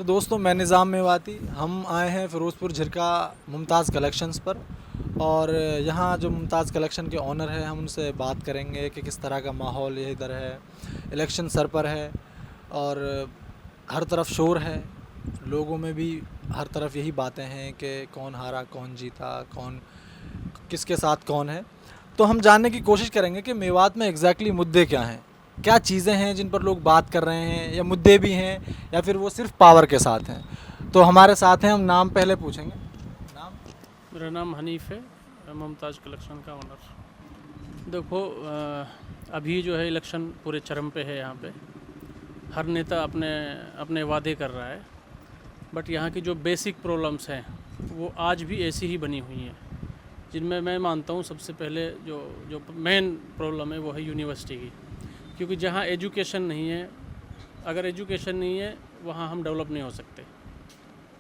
तो दोस्तों मैं निज़ाम मेवाती, हम आए हैं फ़िरोज़पुर झिरका मुमताज़ कलेक्शंस पर। और यहाँ जो मुमताज़ कलेक्शन के ऑनर हैं हम उनसे बात करेंगे कि किस तरह का माहौल ये इधर है। इलेक्शन सर पर है और हर तरफ शोर है, लोगों में भी हर तरफ यही बातें हैं कि कौन हारा, कौन जीता, कौन किसके साथ कौन है। तो हम जानने की कोशिश करेंगे कि मेवात में एग्जैक्टली मुद्दे क्या हैं, क्या चीज़ें हैं जिन पर लोग बात कर रहे हैं, या मुद्दे भी हैं या फिर वो सिर्फ पावर के साथ हैं। तो हमारे साथ हैं, हम नाम पहले पूछेंगे। नाम? मेरा नाम हनीफ है, मुमताज़ कलेक्शन का ओनर। देखो, अभी जो है इलेक्शन पूरे चरम पे है। यहाँ पे हर नेता अपने अपने वादे कर रहा है, बट यहाँ की जो बेसिक प्रॉब्लम्स हैं वो आज भी ऐसी ही बनी हुई हैं, जिनमें मैं मानता हूँ सबसे पहले जो जो मेन प्रॉब्लम है वो है यूनिवर्सिटी की। क्योंकि जहाँ एजुकेशन नहीं है, अगर एजुकेशन नहीं है वहाँ हम डेवलप नहीं हो सकते,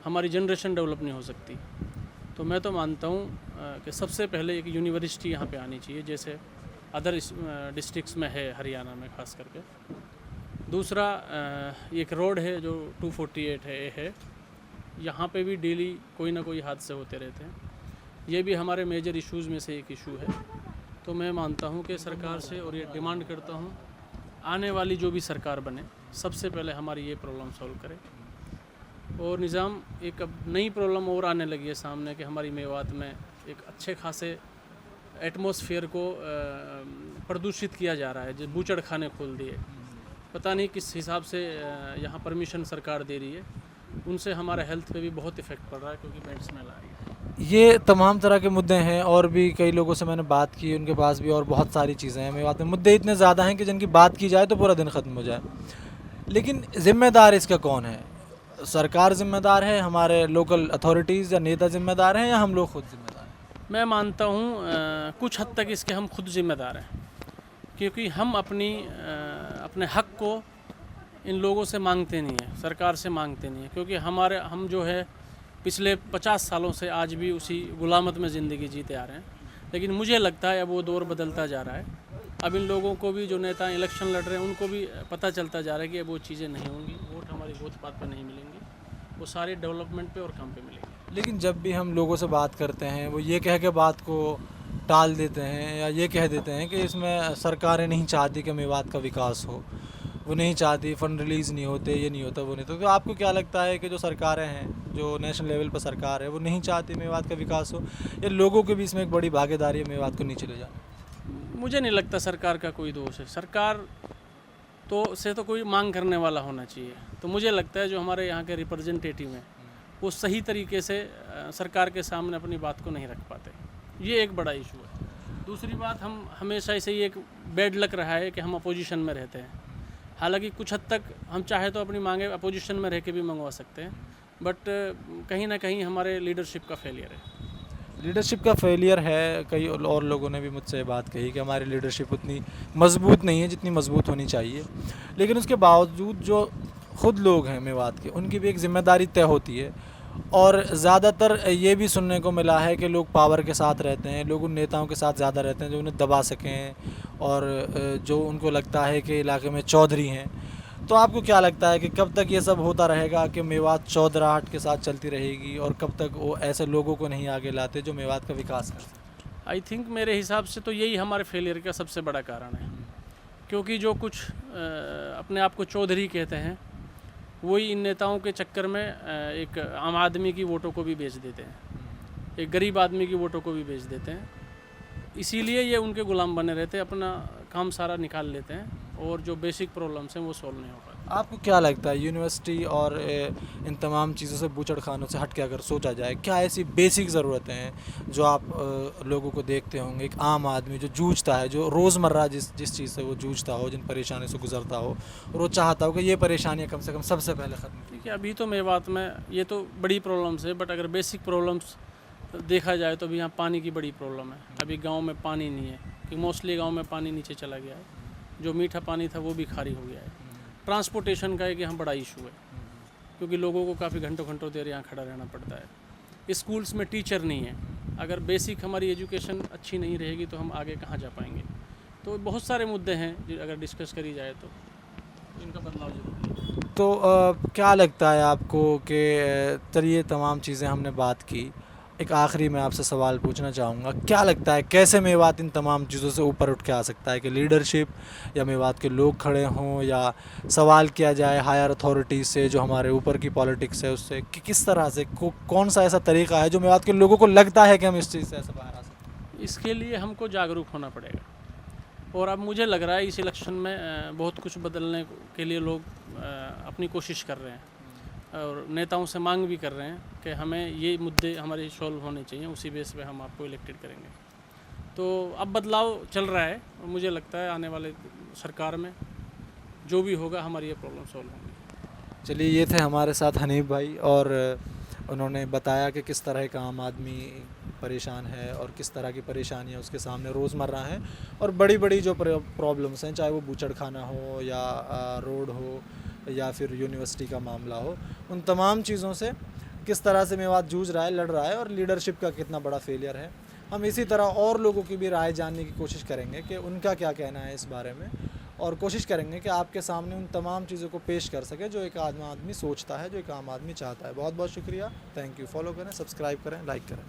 हमारी जनरेशन डेवलप नहीं हो सकती। तो मैं तो मानता हूँ कि सबसे पहले एक यूनिवर्सिटी यहाँ पे आनी चाहिए, जैसे अदर डिस्ट्रिक्ट्स में है, हरियाणा में ख़ास करके। दूसरा, एक रोड है जो 248 है, यहाँ पे भी डेली कोई ना कोई हादसे होते रहते हैं। ये भी हमारे मेजर इश्यूज़ में से एक इशू है। तो मैं मानता हूँ कि सरकार से, और ये डिमांड करता हूँ आने वाली जो भी सरकार बने, सबसे पहले हमारी ये प्रॉब्लम सॉल्व करे। और निज़ाम, एक अब नई प्रॉब्लम और आने लगी है सामने कि हमारी मेवात में एक अच्छे खासे एटमॉस्फेयर को प्रदूषित किया जा रहा है। जो बूचड़ खाने खोल दिए, पता नहीं किस हिसाब से यहाँ परमिशन सरकार दे रही है, उनसे हमारा हेल्थ पे भी बहुत इफ़ेक्ट पड़ रहा है, क्योंकि बेड स्मेल आ रही है। ये तमाम तरह के मुद्दे हैं, और भी कई लोगों से मैंने बात की, उनके पास भी और बहुत सारी चीज़ें हैं। मेवात में मुद्दे इतने ज़्यादा हैं कि जिनकी बात की जाए तो पूरा दिन ख़त्म हो जाए। लेकिन ज़िम्मेदार इसका कौन है? सरकार ज़िम्मेदार है, हमारे लोकल अथॉरिटीज़ या नेता ज़िम्मेदार हैं, या हम लोग खुद ज़िम्मेदार हैं? मैं मानता हूँ कुछ हद तक इसके हम खुद ज़िम्मेदार हैं, क्योंकि हम अपने हक़ को इन लोगों से मांगते नहीं हैं, सरकार से मांगते नहीं हैं। क्योंकि हम जो है पिछले 50 सालों से आज भी उसी गुलामत में ज़िंदगी जीते आ रहे हैं। लेकिन मुझे लगता है अब वो दौर बदलता जा रहा है। अब इन लोगों को भी, जो नेता इलेक्शन लड़ रहे हैं, उनको भी पता चलता जा रहा है कि अब वो चीज़ें नहीं होंगी, वोट हमारी गोद पात पर नहीं मिलेंगी, वो सारे डेवलपमेंट पे और काम पे मिलेंगे। लेकिन जब भी हम लोगों से बात करते हैं, वो ये कह के बात को टाल देते हैं, या ये कह देते हैं कि इसमें सरकारें नहीं चाहती कि मेवात का विकास हो, वो नहीं चाहती, फ़ंड रिलीज़ नहीं होते, ये नहीं होता, वो नहीं होता। तो आपको क्या लगता है कि जो सरकारें हैं, जो नेशनल लेवल पर सरकार है, वो नहीं चाहती मेवात का विकास हो, या लोगों के भी इसमें एक बड़ी भागीदारी है मेवात को नीचे ले जाना? मुझे नहीं लगता सरकार का कोई दोष है। सरकार तो कोई मांग करने वाला होना चाहिए। तो मुझे लगता है जो हमारे यहाँ के रिप्रेजेंटेटिव हैं, वो सही तरीके से सरकार के सामने अपनी बात को नहीं रख पाते। ये एक बड़ा इशू है। दूसरी बात, हम हमेशा से ही एक बैड लक रहा है कि हम अपोजिशन में रहते हैं। हालांकि कुछ हद तक हम चाहे तो अपनी मांगे अपोजिशन में रह के भी मंगवा सकते हैं, बट कहीं ना कहीं हमारे लीडरशिप का फेलियर है। लीडरशिप का फेलियर है। कई और लोगों ने भी मुझसे बात कही कि हमारी लीडरशिप उतनी मजबूत नहीं है जितनी मजबूत होनी चाहिए। लेकिन उसके बावजूद जो खुद लोग हैं मेवात के, उनकी भी एक ज़िम्मेदारी तय होती है। और ज़्यादातर ये भी सुनने को मिला है कि लोग पावर के साथ रहते हैं, लोग उन नेताओं के साथ ज़्यादा रहते हैं जो उन्हें दबा सकें, और जो उनको लगता है कि इलाके में चौधरी हैं। तो आपको क्या लगता है कि कब तक ये सब होता रहेगा, कि मेवात चौधराहट के साथ चलती रहेगी, और कब तक वो ऐसे लोगों को नहीं आगे लाते जो मेवात का विकास कर सकें? आई थिंक मेरे हिसाब से तो यही हमारे फेलियर का सबसे बड़ा कारण है। क्योंकि जो कुछ अपने आप को चौधरी कहते हैं, वही इन नेताओं के चक्कर में एक आम आदमी की वोटों को भी बेच देते हैं, एक गरीब आदमी की वोटों को भी बेच देते हैं। इसीलिए ये उनके गुलाम बने रहते हैं, अपना काम सारा निकाल लेते हैं, और जो बेसिक प्रॉब्लम्स हैं वो सॉल्व नहीं हो पाते। आपको क्या लगता है, यूनिवर्सिटी और इन तमाम चीज़ों से, बूचड़ खानों से हट के अगर सोचा जाए, क्या ऐसी बेसिक ज़रूरतें हैं जो आप लोगों को देखते होंगे, एक आम आदमी जो जूझता है, जो रोज़मर्रा जिस चीज़ से वो जूझता हो, जिन परेशानियों से गुजरता हो, और वो चाहता हो कि ये परेशानियाँ कम से कम सबसे पहले ख़त्म की? ठीक है, अभी तो मेवात में ये तो बड़ी प्रॉब्लम्स है, बट अगर बेसिक प्रॉब्लम्स देखा जाए तो अभी यहाँ पानी की बड़ी प्रॉब्लम है। अभी गांव में पानी नहीं है, कि मोस्टली गांव में पानी नीचे चला गया है, जो मीठा पानी था वो भी खारी हो गया है। ट्रांसपोर्टेशन का एक यहाँ बड़ा इशू है, क्योंकि लोगों को काफ़ी घंटों घंटों देर यहाँ खड़ा रहना पड़ता है। स्कूल्स में टीचर नहीं है। अगर बेसिक हमारी एजुकेशन अच्छी नहीं रहेगी तो हम आगे कहाँ जा पाएंगे। तो बहुत सारे मुद्दे हैं जो अगर डिस्कस करी जाए तो इनका बदलाव जरूरी है। तो क्या लगता है आपको कि चलिए तमाम चीज़ें हमने बात की, एक आखिरी मैं आपसे सवाल पूछना चाहूँगा, क्या लगता है कैसे मेवात इन तमाम चीज़ों से ऊपर उठ के आ सकता है? कि लीडरशिप या मेवात के लोग खड़े हों, या सवाल किया जाए हायर अथॉरिटी से जो हमारे ऊपर की पॉलिटिक्स है उससे, कि किस तरह से कौन सा ऐसा तरीका है जो मेवात के लोगों को लगता है कि हम इस चीज़ से ऐसे बाहर आ सकते हैं? इसके लिए हमको जागरूक होना पड़ेगा, और अब मुझे लग रहा है इस इलेक्शन में बहुत कुछ बदलने के लिए लोग अपनी कोशिश कर रहे हैं, और नेताओं से मांग भी कर रहे हैं कि हमें ये मुद्दे हमारे सॉल्व होने चाहिए, उसी बेस पे हम आपको इलेक्टेड करेंगे। तो अब बदलाव चल रहा है, और मुझे लगता है आने वाले सरकार में जो भी होगा हमारी ये प्रॉब्लम सॉल्व होंगी। चलिए, ये थे हमारे साथ हनीफ भाई, और उन्होंने बताया कि किस तरह का आम आदमी परेशान है और किस तरह की परेशानियाँ उसके सामने रोज़मर्रा हैं, और बड़ी बड़ी जो प्रॉब्लम्स हैं, चाहे वो बूचड़ खाना हो या रोड हो या फिर यूनिवर्सिटी का मामला हो, उन तमाम चीज़ों से किस तरह से मेवात जूझ रहा है, लड़ रहा है, और लीडरशिप का कितना बड़ा फेलियर है। हम इसी तरह और लोगों की भी राय जानने की कोशिश करेंगे कि उनका क्या कहना है इस बारे में, और कोशिश करेंगे कि आपके सामने उन तमाम चीज़ों को पेश कर सके जो एक आम आदमी सोचता है, जो एक आम आदमी चाहता है। बहुत बहुत शुक्रिया, थैंक यू। फॉलो करें, सब्सक्राइब करें, लाइक करें।